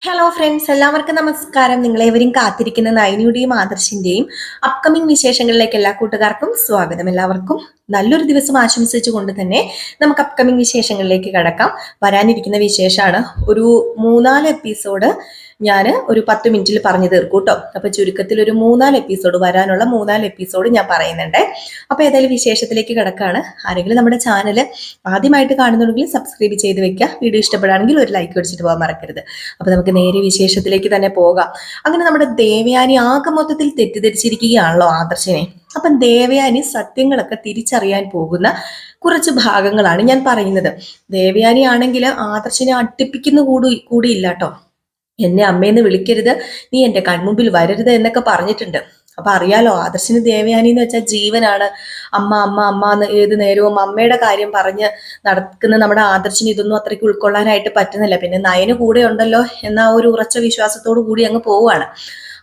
Hello friends, എല്ലാവർക്കും നമസ്കാരം. നിങ്ങളേവരും കാത്തിരിക്കുന്ന നയനിയുടെയും ആദർശിന്റെയും അപ്കമിംഗ് വിശേഷങ്ങളിലേക്ക് എല്ലാ കൂട്ടുകാർക്കും സ്വാഗതം. എല്ലാവർക്കും നല്ലൊരു ദിവസം ആശംസിച്ചുകൊണ്ട് തന്നെ നമുക്ക് അപ്കമിംഗ് വിശേഷങ്ങളിലേക്ക് കടക്കാം. വരാനിരിക്കുന്ന വിശേഷമാണ് ഒരു 3-4 എപ്പിസോഡ് ഞാൻ ഒരു 10 മിനിറ്റിൽ പറഞ്ഞു തീർക്കും കേട്ടോ. അപ്പൊ ചുരുക്കത്തിൽ ഒരു 3-4 എപ്പിസോഡ് വരാനുള്ള 3-4 എപ്പിസോഡ് ഞാൻ പറയുന്നുണ്ട്. അപ്പൊ ഏതായാലും വിശേഷത്തിലേക്ക് കിടക്കാണ്. ആരെങ്കിലും നമ്മുടെ ചാനൽ ആദ്യമായിട്ട് കാണുന്നുണ്ടെങ്കിൽ സബ്സ്ക്രൈബ് ചെയ്ത് വെക്കുക. വീഡിയോ ഇഷ്ടപ്പെടുകയാണെങ്കിൽ ഒരു ലൈക്ക് അടിച്ചിട്ട് പോകാൻ മറക്കരുത്. അപ്പൊ നമുക്ക് നേരെ വിശേഷത്തിലേക്ക് തന്നെ പോകാം. അങ്ങനെ നമ്മുടെ ദേവയാനി ആകെ മൊത്തത്തിൽ തെറ്റിദ്ധരിച്ചിരിക്കുകയാണല്ലോ ആദർശിനെ. അപ്പം ദേവയാനി സത്യങ്ങളൊക്കെ തിരിച്ചറിയാൻ പോകുന്ന കുറച്ച് ഭാഗങ്ങളാണ് ഞാൻ പറയുന്നത്. ദേവയാനി ആണെങ്കിൽ ആദർശിനെ അടുപ്പിക്കുന്ന കൂടിയില്ല കേട്ടോ. എന്നെ അമ്മയെന്ന് വിളിക്കരുത്, നീ എന്റെ കൺമുമ്പിൽ വരരുത് എന്നൊക്കെ പറഞ്ഞിട്ടുണ്ട്. അപ്പൊ അറിയാലോ, ആദർശിന് ദേവയാനി എന്ന് വെച്ചാൽ ജീവനാണ്. അമ്മ അമ്മ അമ്മ എന്ന് ഏത് നേരവും അമ്മയുടെ കാര്യം പറഞ്ഞ് നടക്കുന്ന നമ്മുടെ ആദർശിന് ഇതൊന്നും അത്രയ്ക്ക് ഉൾക്കൊള്ളാനായിട്ട് പറ്റുന്നില്ല. പിന്നെ നയന് കൂടെ ഉണ്ടല്ലോ എന്ന ഒരു ഉറച്ച വിശ്വാസത്തോടു കൂടി അങ്ങ് പോവുകയാണ്.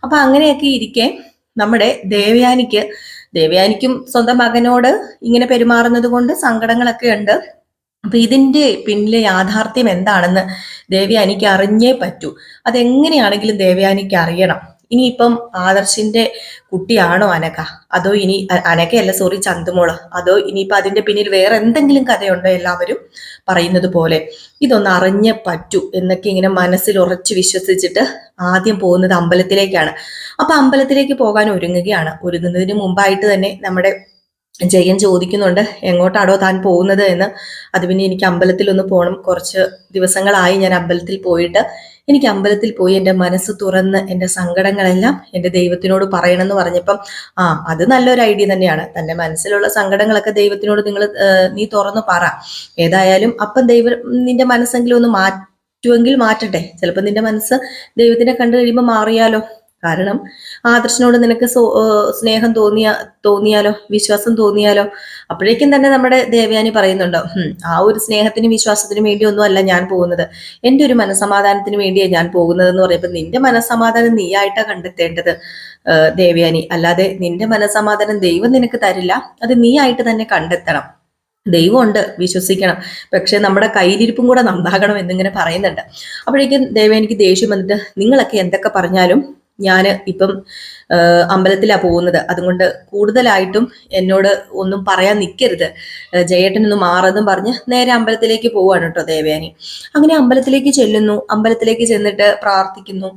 അപ്പൊ അങ്ങനെയൊക്കെ ഇരിക്കെ നമ്മുടെ ദേവയാനിക്കും സ്വന്തം മകനോട് ഇങ്ങനെ പെരുമാറുന്നത് കൊണ്ട് സങ്കടങ്ങളൊക്കെ ഉണ്ട്. അപ്പൊ ഇതിന്റെ പിന്നിലെ യാഥാർത്ഥ്യം എന്താണെന്ന് ദേവയാനിക്ക് അറിഞ്ഞേ പറ്റൂ. അതെങ്ങനെയാണെങ്കിലും ദേവയാനിക്ക് അറിയണം. ഇനിയിപ്പം ആദർശിന്റെ കുട്ടിയാണോ അനഘ, അതോ ഇനി അനഘയല്ല, സോറി, ചന്തുമോള്, അതോ ഇനിയിപ്പൊ അതിന്റെ പിന്നിൽ വേറെ എന്തെങ്കിലും കഥയുണ്ടോ? എല്ലാവരും പറയുന്നത് പോലെ ഇതൊന്ന് അറിഞ്ഞേ പറ്റൂ എന്നൊക്കെ ഇങ്ങനെ മനസ്സിൽ ഉറച്ചു വിശ്വസിച്ചിട്ട് ആദ്യം പോകുന്നത് അമ്പലത്തിലേക്കാണ്. അപ്പൊ അമ്പലത്തിലേക്ക് പോകാൻ ഒരുങ്ങുന്നതിന് മുമ്പായിട്ട് തന്നെ നമ്മുടെ ജയൻ ചോദിക്കുന്നുണ്ട്, എങ്ങോട്ടാണോ താൻ പോകുന്നത് എന്ന്. അത് പിന്നെ എനിക്ക് അമ്പലത്തിൽ ഒന്ന് പോകണം. കുറച്ച് ദിവസങ്ങളായി ഞാൻ അമ്പലത്തിൽ പോയിട്ട്. എനിക്ക് അമ്പലത്തിൽ പോയി എൻ്റെ മനസ്സ് തുറന്ന് എൻ്റെ സങ്കടങ്ങളെല്ലാം എൻ്റെ ദൈവത്തിനോട് പറയണം എന്ന് പറഞ്ഞപ്പം അത് നല്ലൊരു ഐഡിയ തന്നെയാണ്. തൻ്റെ മനസ്സിലുള്ള സങ്കടങ്ങളൊക്കെ ദൈവത്തിനോട് നീ തുറന്ന് പറ. ഏതായാലും അപ്പം ദൈവം നിന്റെ മനസ്സെങ്കിലും ഒന്ന് മാറ്റുമെങ്കിൽ മാറ്റട്ടെ. ചിലപ്പോൾ നിന്റെ മനസ്സ് ദൈവത്തിനെ കണ്ടു കഴിയുമ്പോൾ മാറിയാലോ. കാരണം ആദർശനോട് നിനക്ക് സ്നേഹം തോന്നിയാലോ, വിശ്വാസം തോന്നിയാലോ. അപ്പോഴേക്കും തന്നെ നമ്മുടെ ദേവയാനി പറയുന്നുണ്ടോ, ആ ഒരു സ്നേഹത്തിനും വിശ്വാസത്തിനും വേണ്ടി ഒന്നും അല്ല ഞാൻ പോകുന്നത്, എൻ്റെ ഒരു മനസ്സമാധാനത്തിന് വേണ്ടിയാണ് ഞാൻ പോകുന്നത് എന്ന് പറയുമ്പോൾ നിന്റെ മനസ്സമാധാനം നീയായിട്ടാ കണ്ടെത്തേണ്ടത് ദേവയാനി. അല്ലാതെ നിന്റെ മനസ്സമാധാനം ദൈവം നിനക്ക് തരില്ല, അത് നീയായിട്ട് തന്നെ കണ്ടെത്തണം. ദൈവമുണ്ട്, വിശ്വസിക്കണം. പക്ഷെ നമ്മുടെ കയ്യിലിരിപ്പും കൂടെ നന്നാകണം എന്നിങ്ങനെ പറയുന്നുണ്ട്. അപ്പോഴേക്കും ദേവയാനിക്ക് ദേഷ്യം വന്നിട്ട്, നിങ്ങളൊക്കെ എന്തൊക്കെ പറഞ്ഞാലും ഞാൻ ഇപ്പം അമ്പലത്തിലാ പോകുന്നത്, അതുകൊണ്ട് കൂടുതലായിട്ടും എന്നോട് ഒന്നും പറയാൻ നിൽക്കരുത്, ജയേട്ടനൊന്ന് മാറെന്നും പറഞ്ഞ് നേരെ അമ്പലത്തിലേക്ക് പോവാണ് കേട്ടോ ദേവയാനി. അങ്ങനെ അമ്പലത്തിലേക്ക് ചെല്ലുന്നു. അമ്പലത്തിലേക്ക് ചെന്നിട്ട് പ്രാർത്ഥിക്കുന്നു.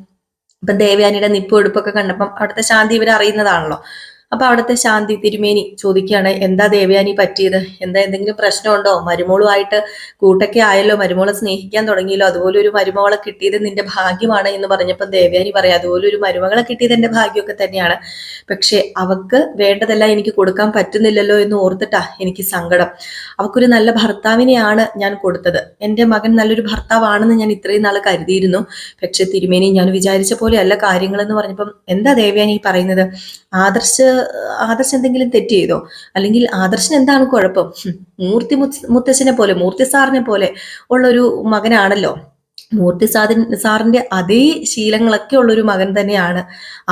ഇപ്പം ദേവയാനിയുടെ നിപ്പ് എടുപ്പൊക്കെ കണ്ടപ്പം അവിടുത്തെ ശാന്തി ഇവർ അറിയുന്നതാണല്ലോ. അപ്പൊ അവിടുത്തെ ശാന്തി തിരുമേനി ചോദിക്കുകയാണ്, എന്താ ദേവയാനി പറ്റിയത്, എന്താ എന്തെങ്കിലും പ്രശ്നമുണ്ടോ? മരുമോളുമായിട്ട് കൂട്ടൊക്കെ ആയല്ലോ, മരുമോളെ സ്നേഹിക്കാൻ തുടങ്ങിയല്ലോ, അതുപോലെ ഒരു മരുമകളെ കിട്ടിയത് നിന്റെ ഭാഗ്യമാണ് എന്ന് പറഞ്ഞപ്പോൾ ദേവയാനി പറയാം, അതുപോലെ ഒരു മരുമകളെ കിട്ടിയത് എന്റെ ഭാഗ്യമൊക്കെ തന്നെയാണ്. പക്ഷെ അവക്ക് വേണ്ടതെല്ലാം എനിക്ക് കൊടുക്കാൻ പറ്റുന്നില്ലല്ലോ എന്ന് ഓർത്തിട്ടാ എനിക്ക് സങ്കടം. അവക്കൊരു നല്ല ഭർത്താവിനെയാണ് ഞാൻ കൊടുത്തത്. എൻ്റെ മകൻ നല്ലൊരു ഭർത്താവാണെന്ന് ഞാൻ ഇത്രയും നാൾ കരുതിയിരുന്നു. പക്ഷെ തിരുമേനി, ഞാൻ വിചാരിച്ച പോലെ അല്ല കാര്യങ്ങൾ എന്ന് പറഞ്ഞപ്പം, എന്താ ദേവയാനി പറയുന്നത്? ആദർശ് എന്തെങ്കിലും തെറ്റ് ചെയ്തോ? അല്ലെങ്കിൽ ആദർശന് എന്താണ് കുഴപ്പം? മൂർത്തി സാറിനെ പോലെ ഉള്ളൊരു മകനാണല്ലോ. സാറിന്റെ അതേ ശീലങ്ങളൊക്കെ ഉള്ളൊരു മകൻ തന്നെയാണ്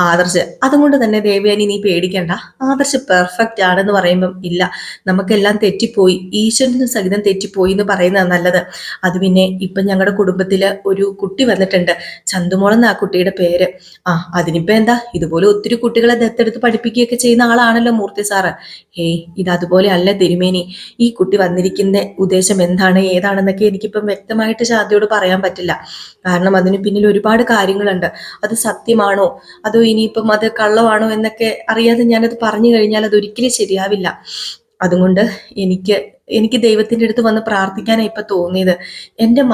ആദർശ്. അതുകൊണ്ട് തന്നെ ദേവയാനി നീ പേടിക്കണ്ട, ആദർശ് പെർഫെക്റ്റ് ആണെന്ന് പറയുമ്പം, ഇല്ല, നമുക്കെല്ലാം തെറ്റിപ്പോയി, ഈശ്വരന് സഹിതം തെറ്റിപ്പോയി എന്ന് പറയുന്നതാണ് നല്ലത്. അത് പിന്നെ ഇപ്പം ഞങ്ങളുടെ കുടുംബത്തില് ഒരു കുട്ടി വന്നിട്ടുണ്ട്, ചന്തുമോളെന്ന് ആ കുട്ടിയുടെ പേര്. അതിനിപ്പോ എന്താ, ഇതുപോലെ ഒത്തിരി കുട്ടികളെ ദത്തെടുത്ത് പഠിപ്പിക്കുകയൊക്കെ ചെയ്യുന്ന ആളാണല്ലോ മൂർത്തി സാറ്. ഇത് അതുപോലെ അല്ല തിരുമേനി, ഈ കുട്ടി വന്നിരിക്കുന്ന ഉദ്ദേശം എന്താണ് ഏതാണെന്നൊക്കെ എനിക്കിപ്പം വ്യക്തമായിട്ട് ശാന്തിയോട് പറയാൻ പറ്റില്ല. കാരണം അതിന് പിന്നിൽ ഒരുപാട് കാര്യങ്ങളുണ്ട്. അത് സത്യമാണോ അതോ ഇനിയിപ്പം അത് കള്ളമാണോ എന്നൊക്കെ അറിയാതെ ഞാനത് പറഞ്ഞു കഴിഞ്ഞാൽ അതൊരിക്കലും ശരിയാവില്ല. അതുകൊണ്ട് എനിക്ക് ദൈവത്തിന്റെ അടുത്ത് വന്ന് പ്രാർത്ഥിക്കാനാണ് ഇപ്പൊ തോന്നിയത്. എൻ്റെ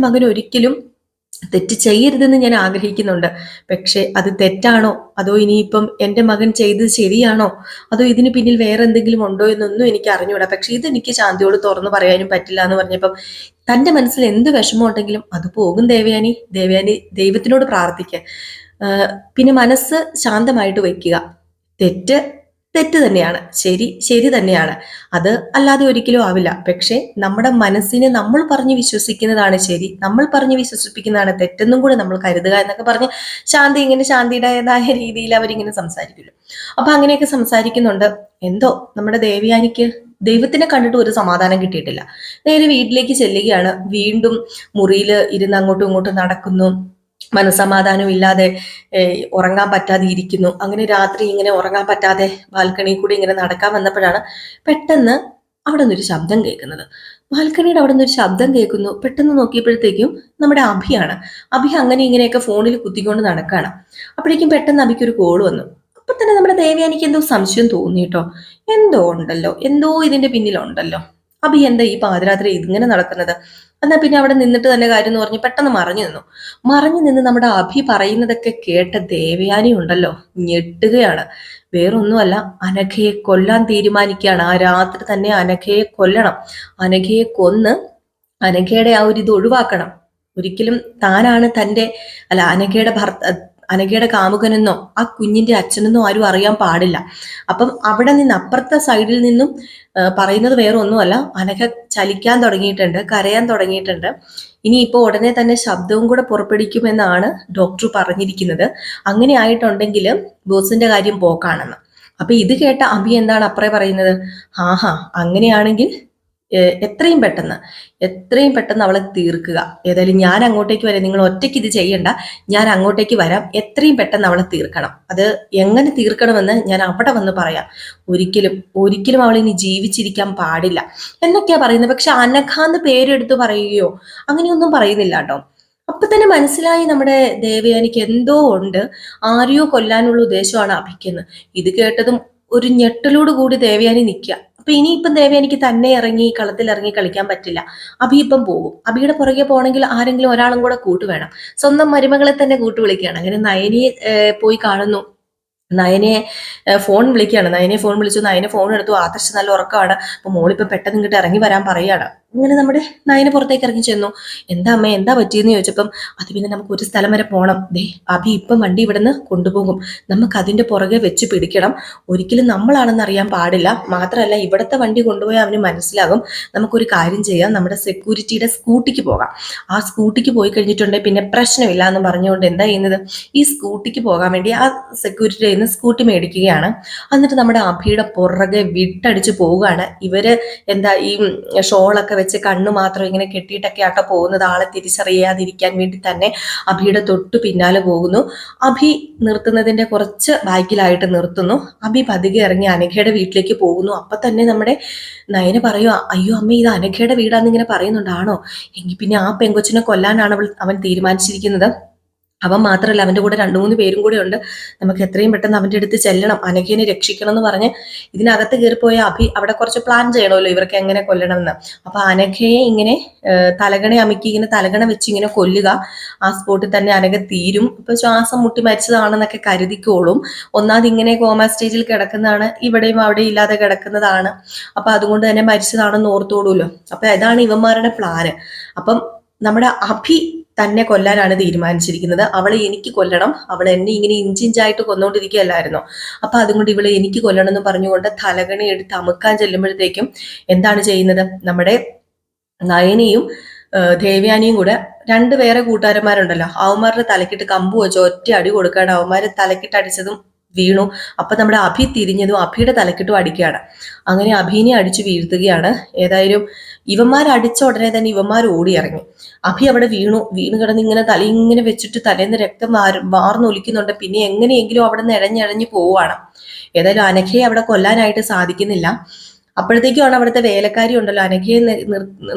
മകൻ ഒരിക്കലും തെറ്റ് ചെയ്യരുതെന്ന് ഞാൻ ആഗ്രഹിക്കുന്നുണ്ട്. പക്ഷെ അത് തെറ്റാണോ അതോ ഇനിയിപ്പം എൻ്റെ മകൻ ചെയ്തത് ശരിയാണോ അതോ ഇതിന് പിന്നിൽ വേറെ എന്തെങ്കിലും ഉണ്ടോ എന്നൊന്നും എനിക്ക് അറിഞ്ഞൂടാ. പക്ഷെ ഇതെനിക്ക് ശാന്തിയോട് തുറന്നു പറയാനും പറ്റില്ല എന്ന് പറഞ്ഞപ്പം, തൻ്റെ മനസ്സിൽ എന്ത് വിഷമം ഉണ്ടെങ്കിലും അത് പോകും ദേവയാനി ദൈവത്തിനോട് പ്രാർത്ഥിക്കുക. പിന്നെ മനസ്സ് ശാന്തമായിട്ട് വയ്ക്കുക. തെറ്റ് തെറ്റ് തന്നെയാണ്, ശരി തന്നെയാണ്. അത് അല്ലാതെ ഒരിക്കലും ആവില്ല. പക്ഷെ നമ്മുടെ മനസ്സിനെ നമ്മൾ പറഞ്ഞ് വിശ്വസിക്കുന്നതാണ് ശരി, നമ്മൾ പറഞ്ഞ് വിശ്വസിപ്പിക്കുന്നതാണ് തെറ്റെന്നും കൂടെ നമ്മൾ കരുതുക എന്നൊക്കെ പറഞ്ഞ് ശാന്തിയുടേതായ രീതിയിൽ അവരിങ്ങനെ സംസാരിക്കുമല്ലോ. അപ്പൊ അങ്ങനെയൊക്കെ സംസാരിക്കുന്നുണ്ട്. എന്തോ നമ്മുടെ ദേവയാനിക്ക് ദൈവത്തിനെ കണ്ടിട്ട് ഒരു സമാധാനം കിട്ടിയിട്ടില്ല. നേരെ വീട്ടിലേക്ക് ചെല്ലുകയാണ്. വീണ്ടും മുറിയിൽ ഇരുന്ന് അങ്ങോട്ടും ഇങ്ങോട്ടും നടക്കുന്നു. മനസ്സമാധാനം ഇല്ലാതെ ഉറങ്ങാൻ പറ്റാതെ ഇരിക്കുന്നു. അങ്ങനെ രാത്രി ഇങ്ങനെ ഉറങ്ങാൻ പറ്റാതെ ബാൽക്കണിയിൽ കൂടി ഇങ്ങനെ നടക്കാൻ വന്നപ്പോഴാണ് പെട്ടെന്ന് അവിടെ നിന്നൊരു ശബ്ദം കേൾക്കുന്നത്. ബാൽക്കണിയുടെ അവിടെ നിന്നൊരു ശബ്ദം കേൾക്കുന്നു. പെട്ടെന്ന് നോക്കിയപ്പോഴത്തേക്കും നമ്മുടെ അഭിയാണ്. അഭി അങ്ങനെ ഇങ്ങനെയൊക്കെ ഫോണിൽ കുത്തിക്കൊണ്ട് നടക്കുകയാണ്. അപ്പോഴേക്കും പെട്ടെന്ന് അഭിക്ക് ഒരു കോൾ വന്നു. അപ്പൊ തന്നെ നമ്മുടെ ദേവയാനിക്ക് എന്തോ സംശയം തോന്നി കേട്ടോ. എന്തോ ഉണ്ടല്ലോ, എന്തോ ഇതിന്റെ പിന്നിലുണ്ടല്ലോ. അഭി എന്താ ഈ പാതിരാത്രി ഇതിങ്ങനെ നടക്കുന്നത്? എന്നാ പിന്നെ അവിടെ നിന്നിട്ട് തന്നെ കാര്യം എന്ന് പറഞ്ഞ് പെട്ടെന്ന് മറഞ്ഞു നിന്ന് നമ്മുടെ അഭി പറയുന്നതൊക്കെ കേട്ട ദേവയാനി ഉണ്ടല്ലോ ഞെട്ടുകയാണ്. വേറൊന്നുമല്ല, അനഘയെ കൊല്ലാൻ തീരുമാനിക്കുകയാണ്. ആ രാത്രി തന്നെ അനഘയെ കൊല്ലണം. അനഘയെ കൊന്ന് അനഘയുടെ ആ ഒരു ഇത് ഒഴിവാക്കണം. ഒരിക്കലും താനാണ് തന്റെ അനഘയുടെ കാമുകനെന്നോ ആ കുഞ്ഞിന്റെ അച്ഛനെന്നോ ആരും അറിയാൻ പാടില്ല. അപ്പം അവിടെ നിന്ന് അപ്പുറത്തെ സൈഡിൽ നിന്നും പറയുന്നത് വേറെ ഒന്നുമല്ല, അനഘ ചലിക്കാൻ തുടങ്ങിയിട്ടുണ്ട്, കരയാൻ തുടങ്ങിയിട്ടുണ്ട്. ഇനിയിപ്പോ ഉടനെ തന്നെ ശബ്ദവും കൂടെ പുറപ്പെടുവിക്കുമെന്നാണ് ഡോക്ടർ പറഞ്ഞിരിക്കുന്നത്. അങ്ങനെ ആയിട്ടുണ്ടെങ്കിൽ ബോസിന്റെ കാര്യം പോക്കാണെന്ന്. അപ്പൊ ഇത് കേട്ട അഭി എന്താണ് അപ്പറേ പറയുന്നത്, ആഹാ അങ്ങനെയാണെങ്കിൽ എത്രയും പെട്ടെന്ന് അവളെ തീർക്കുക. ഏതായാലും ഞാൻ അങ്ങോട്ടേക്ക് വരാം, നിങ്ങൾ ഒറ്റയ്ക്ക് ഇത് ചെയ്യണ്ട, ഞാൻ അങ്ങോട്ടേക്ക് വരാം, എത്രയും പെട്ടെന്ന് അവളെ തീർക്കണം. അത് എങ്ങനെ തീർക്കണമെന്ന് ഞാൻ അവിടെ വന്ന് പറയാം. ഒരിക്കലും അവൾ ഇനി ജീവിച്ചിരിക്കാൻ പാടില്ല എന്നൊക്കെയാ പറയുന്നത്. പക്ഷെ അനഘാന്ന് പേരെടുത്ത് പറയുകയോ അങ്ങനെയൊന്നും പറയുന്നില്ല കേട്ടോ. അപ്പൊ തന്നെ മനസ്സിലായി നമ്മുടെ ദേവയാനിക്ക് എന്തോ ഉണ്ട്, ആരെയോ കൊല്ലാനുള്ള ഉദ്ദേശമാണ് അഭിക്കുന്നത്. ഇത് കേട്ടതും ഒരു ഞെട്ടലോട് കൂടി ദേവയാനി നിൽക്കുക. അപ്പൊ ഇനിയിപ്പം ദേവയാനിക്ക് തന്നെ കളത്തിൽ ഇറങ്ങി കളിക്കാൻ പറ്റില്ല. അഭി ഇപ്പം പോകും. അഭിയുടെ പുറകെ പോകണമെങ്കിൽ ആരെങ്കിലും ഒരാളും കൂടെ കൂട്ടു വേണം. സ്വന്തം മരുമകളെ തന്നെ കൂട്ടു വിളിക്കുകയാണ്. അങ്ങനെ നയനിയെ പോയി കാണുന്നു. നയനെ ഫോൺ വിളിക്കുകയാണ്. നയനെ ഫോൺ വിളിച്ചു. നയനെ ഫോൺ എടുത്തു. ആദർശ് നല്ല ഉറക്കമാണ്. അപ്പൊ മോളിപ്പം പെട്ടെന്ന് ഇങ്ങോട്ട് ഇറങ്ങി വരാൻ പറയാണ്. ഇങ്ങനെ നമ്മുടെ നയനെ പുറത്തേക്ക് ഇറങ്ങി ചെന്നു. എന്താ അമ്മ എന്താ പറ്റിയെന്ന് ചോദിച്ചപ്പം അത് പിന്നെ നമുക്ക് ഒരു സ്ഥലം വരെ പോകണം. അഭി ഇപ്പം വണ്ടി ഇവിടുന്ന് കൊണ്ടുപോകും, നമുക്ക് അതിന്റെ പുറകെ വെച്ച് പിടിക്കണം. ഒരിക്കലും നമ്മളാണെന്ന് അറിയാൻ പാടില്ല. മാത്രമല്ല ഇവിടുത്തെ വണ്ടി കൊണ്ടുപോയാൽ അവന് മനസ്സിലാകും. നമുക്കൊരു കാര്യം ചെയ്യാം, നമ്മുടെ സെക്യൂരിറ്റിയുടെ സ്കൂട്ടിക്ക് പോകാം. ആ സ്കൂട്ടിക്ക് പോയി കഴിഞ്ഞിട്ടുണ്ടെങ്കിൽ പിന്നെ പ്രശ്നമില്ല എന്ന് പറഞ്ഞുകൊണ്ട് എന്താ ചെയ്യുന്നത്, ഈ സ്കൂട്ടിക്ക് പോകാൻ വേണ്ടി ആ സെക്യൂരിറ്റി സ്കൂട്ടി മേടിക്കുകയാണ്. എന്നിട്ട് നമ്മുടെ അഭിയുടെ പുറകെ വിട്ടടിച്ച് പോവുകയാണ്. ഇവര് എന്താ ഈ ഷോളൊക്കെ വെച്ച് കണ്ണു മാത്രം ഇങ്ങനെ കെട്ടിയിട്ടൊക്കെ ആട്ടോ പോകുന്നത്. ആളെ തിരിച്ചറിയാതിരിക്കാൻ വേണ്ടി തന്നെ അഭിയുടെ തൊട്ടു പിന്നാലെ പോകുന്നു. അഭി നിർത്തുന്നതിന്റെ കുറച്ച് ബാക്കിലായിട്ട് നിർത്തുന്നു. അഭി പതുക്കെ ഇറങ്ങി അനഘയുടെ വീട്ടിലേക്ക് പോകുന്നു. അപ്പൊ തന്നെ നമ്മുടെ നയന പറയുക, അയ്യോ അമ്മ ഇത് അനഘയുടെ വീടാന്ന് ഇങ്ങനെ പറയുന്നുണ്ടാണോ, എങ്കിൽ പിന്നെ ആ പെങ്കൊച്ചിനെ കൊല്ലാനാണ് അവൻ തീരുമാനിച്ചിരിക്കുന്നത്. അവൻ മാത്രമല്ല അവന്റെ കൂടെ 2-3 പേരും കൂടെ ഉണ്ട്. നമുക്ക് എത്രയും പെട്ടെന്ന് അവന്റെ അടുത്ത് ചെല്ലണം, അനഘയെ രക്ഷിക്കണം എന്ന് പറഞ്ഞ് ഇതിനകത്ത് കയറിപ്പോയ അഭി അവിടെ കുറച്ച് പ്ലാൻ ചെയ്യണമല്ലോ ഇവർക്ക് എങ്ങനെ കൊല്ലണം എന്ന്. അപ്പൊ അനഘയെ ഇങ്ങനെ തലകണ അമിക്കി ഇങ്ങനെ തലകണ വെച്ച് ഇങ്ങനെ കൊല്ലുക. ആ സ്പോട്ടിൽ തന്നെ അനഘ തീരും. ഇപ്പൊ ശ്വാസം മുട്ടി മരിച്ചതാണെന്നൊക്കെ കരുതിക്കോളും. ഒന്നാമത് ഇങ്ങനെ കോമ സ്റ്റേജിൽ കിടക്കുന്നതാണ്, ഇവിടെയും അവിടെ ഇല്ലാതെ കിടക്കുന്നതാണ്. അപ്പൊ അതുകൊണ്ട് തന്നെ മരിച്ചതാണെന്ന് ഓർത്തോളൂല്ലോ. അപ്പൊ ഇതാണ് ഇവന്മാരുടെ പ്ലാന്. അപ്പം നമ്മുടെ അഭി തന്നെ കൊല്ലാനാണ് തീരുമാനിച്ചിരിക്കുന്നത്. അവളെ എനിക്ക് കൊല്ലണം, അവൾ എന്നെ ഇങ്ങനെ ഇഞ്ചിഞ്ചായിട്ട് കൊന്നുകൊണ്ടിരിക്കുകയല്ലായിരുന്നോ, അപ്പൊ അതുകൊണ്ട് ഇവളെ എനിക്ക് കൊല്ലണം എന്ന് പറഞ്ഞുകൊണ്ട് തലകണി എടുത്ത് അമുക്കാൻ ചെല്ലുമ്പോഴത്തേക്കും എന്താണ് ചെയ്യുന്നത്, നമ്മുടെ നയനയും ദേവയാനിയും കൂടെ 2 വേറെ കൂട്ടുകാരന്മാരുണ്ടല്ലോ, അവന്മാരുടെ തലക്കിട്ട് കമ്പ് വെച്ച് ഒറ്റ അടി കൊടുക്കുകയാണ്. അവന്മാര് തലക്കിട്ട് അടിച്ചതും വീണു. അപ്പൊ നമ്മുടെ അഭി തിരിഞ്ഞതും അഭിയുടെ തലക്കിട്ടും അടിക്കുകയാണ്. അങ്ങനെ അഭിനെ അടിച്ചു വീഴ്ത്തുകയാണ്. ഏതായാലും ഇവന്മാർ അടിച്ച ഉടനെ തന്നെ ഇവന്മാർ ഓടിയിറങ്ങി. അഭി അവിടെ വീണു കിടന്ന് ഇങ്ങനെ തലയിങ്ങനെ വെച്ചിട്ട് തലേന്ന് രക്തം വാർന്നൊലിക്കുന്നുണ്ട്. പിന്നെ എങ്ങനെയെങ്കിലും അവിടെ നിന്ന് ഇഴഞ്ഞിഴഞ്ഞ് പോവുകയാണ്. ഏതായാലും അനഘയെ അവിടെ കൊല്ലാനായിട്ട് സാധിക്കുന്നില്ല. അപ്പോഴത്തേക്കുമാണ് അവിടുത്തെ വേലക്കാരി ഉണ്ടല്ലോ, അനഘയെ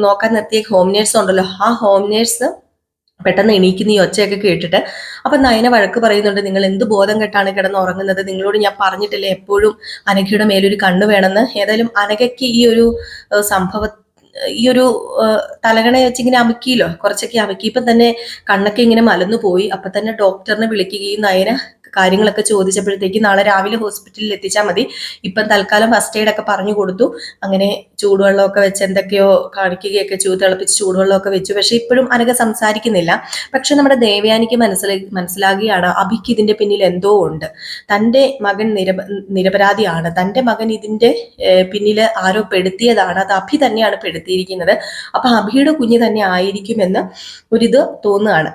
നോക്കാൻ നിർത്തിയ ഹോം നേഴ്സ് ഉണ്ടല്ലോ, ആ ഹോം നേഴ്സ് പെട്ടെന്ന് എണീക്കുന്ന ഈ ഒച്ചയൊക്കെ കേട്ടിട്ട് അപ്പൊ നയന വഴക്ക് പറയുന്നുണ്ട്, നിങ്ങൾ എന്ത് ബോധം കെട്ടാണ് കിടന്ന് ഉറങ്ങുന്നത്, നിങ്ങളോട് ഞാൻ പറഞ്ഞിട്ടില്ലേ എപ്പോഴും അനഘയുടെ മേലൊരു കണ്ണ് വേണമെന്ന്. ഏതായാലും അനഘയ്ക്ക് ഈ ഒരു തലകണ വെച്ചിങ്ങനെ അമുക്കിയല്ലോ, കുറച്ചൊക്കെ അമുക്കി. ഇപ്പം തന്നെ കണ്ണൊക്കെ ഇങ്ങനെ മലന്നു പോയി. അപ്പൊ തന്നെ ഡോക്ടറിനെ വിളിക്കുകയും നയന കാര്യങ്ങളൊക്കെ ചോദിച്ചപ്പോഴത്തേക്ക് നാളെ രാവിലെ ഹോസ്പിറ്റലിൽ എത്തിച്ചാൽ മതി, ഇപ്പം തൽക്കാലം ഫസ്റ്റ് എയ്ഡ് ഒക്കെ പറഞ്ഞു കൊടുത്തു. അങ്ങനെ ചൂടുവെള്ളമൊക്കെ വെച്ച് എന്തൊക്കെയോ കാണിക്കുകയൊക്കെ തിളപ്പിച്ച് ചൂടുവെള്ളമൊക്കെ വെച്ചു. പക്ഷെ ഇപ്പോഴും അനഘ സംസാരിക്കുന്നില്ല. പക്ഷെ നമ്മുടെ ദേവയാനിക്ക് മനസ്സിലാകുകയാണ് അഭിക്ക് ഇതിന്റെ പിന്നിൽ എന്തോ ഉണ്ട്. തൻ്റെ മകൻ നിരപരാധിയാണ്, തൻ്റെ മകൻ ഇതിന്റെ പിന്നിൽ ആരോ പെടുത്തിയതാണ്, അത് അഭി തന്നെയാണ് പെടുത്തിയിരിക്കുന്നത്. അപ്പൊ അഭിയുടെ കുഞ്ഞ് തന്നെ ആയിരിക്കുമെന്ന് ഒരിത് തോന്നുകയാണ്.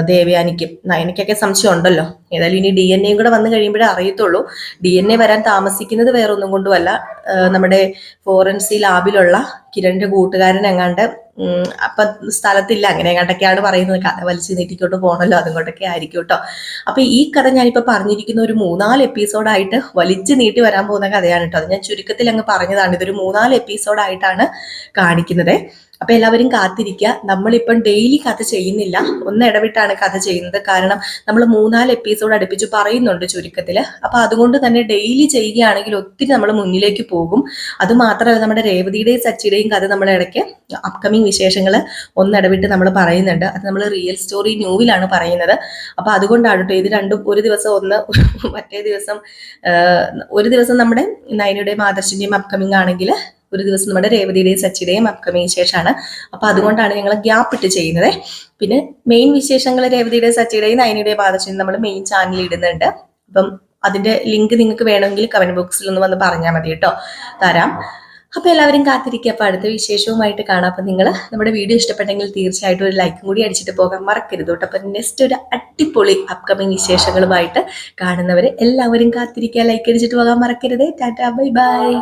ദേവയാനിക്കും നയനയ്ക്കൊക്കെ സംശയം ഉണ്ടല്ലോ. ഏതായാലും ഇനി DNA കൂടെ വന്നു കഴിയുമ്പോഴേ അറിയത്തുള്ളൂ. DNA വരാൻ താമസിക്കുന്നത് വേറെ ഒന്നും കൊണ്ടുമല്ല, നമ്മുടെ ഫോറൻസി ലാബിലുള്ള കിരണിന്റെ കൂട്ടുകാരൻ എങ്ങാണ്ട് അപ്പൊ സ്ഥലത്തില്ല, അങ്ങനെ എങ്ങാണ്ടൊക്കെയാണ് പറയുന്നത്. കഥ വലിച്ചു നീട്ടിക്കൊണ്ട് പോകണല്ലോ, അതുകൊണ്ടൊക്കെ ആയിരിക്കും കേട്ടോ. അപ്പൊ ഈ കഥ ഞാനിപ്പോ പറഞ്ഞിരിക്കുന്ന ഒരു 3-4 എപ്പിസോഡായിട്ട് വലിച്ചു നീട്ടി വരാൻ പോകുന്ന കഥയാണ് കേട്ടോ. അത് ഞാൻ ചുരുക്കത്തിൽ അങ്ങ് പറഞ്ഞതാണ്. ഇതൊരു 3-4 എപ്പിസോഡായിട്ടാണ് കാണിക്കുന്നത്. അപ്പൊ എല്ലാവരും കാത്തിരിക്കുക. നമ്മളിപ്പം ഡെയിലി കഥ ചെയ്യുന്നില്ല, ഒന്ന് ഇടവിട്ടാണ് കഥ ചെയ്യുന്നത്. കാരണം നമ്മൾ 3-4 എപ്പിസോഡ് അടുപ്പിച്ച് പറയുന്നുണ്ട് ചുരുക്കത്തില്. അപ്പൊ അതുകൊണ്ട് തന്നെ ഡെയിലി ചെയ്യുകയാണെങ്കിൽ ഒത്തിരി നമ്മൾ മുന്നിലേക്ക് പോകും. അത് മാത്രമല്ല, നമ്മുടെ രേവതിയുടെയും സച്ചിയുടെയും കഥ നമ്മൾ ഇടയ്ക്ക് അപ്കമിങ് വിശേഷങ്ങൾ ഒന്നിടവിട്ട് നമ്മൾ പറയുന്നുണ്ട്. അത് നമ്മൾ റിയൽ സ്റ്റോറി ന്യൂവിലാണ് പറയുന്നത്. അപ്പൊ അതുകൊണ്ടാണ് കേട്ടോ ഇത് രണ്ടും ഒരു ദിവസം ഒന്ന്, മറ്റേ ദിവസം ഒരു ദിവസം നമ്മുടെ നയനയുടെയും ആദർശിന്റെയും അപ്കമിങ് ആണെങ്കിൽ ഒരു ദിവസം നമ്മുടെ രേവതിയുടെയും സച്ചിയുടെയും അപ്കമിങ് വിശേഷമാണ്. അപ്പൊ അതുകൊണ്ടാണ് ഞങ്ങൾ ഗ്യാപ്പ് ഇട്ട് ചെയ്യുന്നത്. പിന്നെ മെയിൻ വിശേഷങ്ങൾ രേവതിയുടെയും സച്ചിയുടെയും നയനയുടെയും ആദർശിന്റെയും നമ്മൾ മെയിൻ ചാനലിൽ ഇടുന്നുണ്ട്. അപ്പം അതിന്റെ ലിങ്ക് നിങ്ങൾക്ക് വേണമെങ്കിൽ കമന്റ് ബോക്സിൽ ഒന്ന് വന്ന് പറഞ്ഞാൽ മതി കേട്ടോ, തരാം. അപ്പൊ എല്ലാവരും കാത്തിരിക്കുക. അപ്പൊ അടുത്ത വിശേഷവുമായിട്ട് കാണാം. അപ്പൊ നിങ്ങൾ നമ്മുടെ വീഡിയോ ഇഷ്ടപ്പെട്ടെങ്കിൽ തീർച്ചയായിട്ടും ഒരു ലൈക്കും കൂടി അടിച്ചിട്ട് പോകാൻ മറക്കരുത് കേട്ടോ. അപ്പൊ നെക്സ്റ്റ് ഒരു അടിപൊളി അപ്കമിങ് വിശേഷങ്ങളുമായിട്ട് കാണുന്നവരെ എല്ലാവരും കാത്തിരിക്കുക, ലൈക്ക് അടിച്ചിട്ട് പോകാൻ മറക്കരുത്. Tata, bye bye.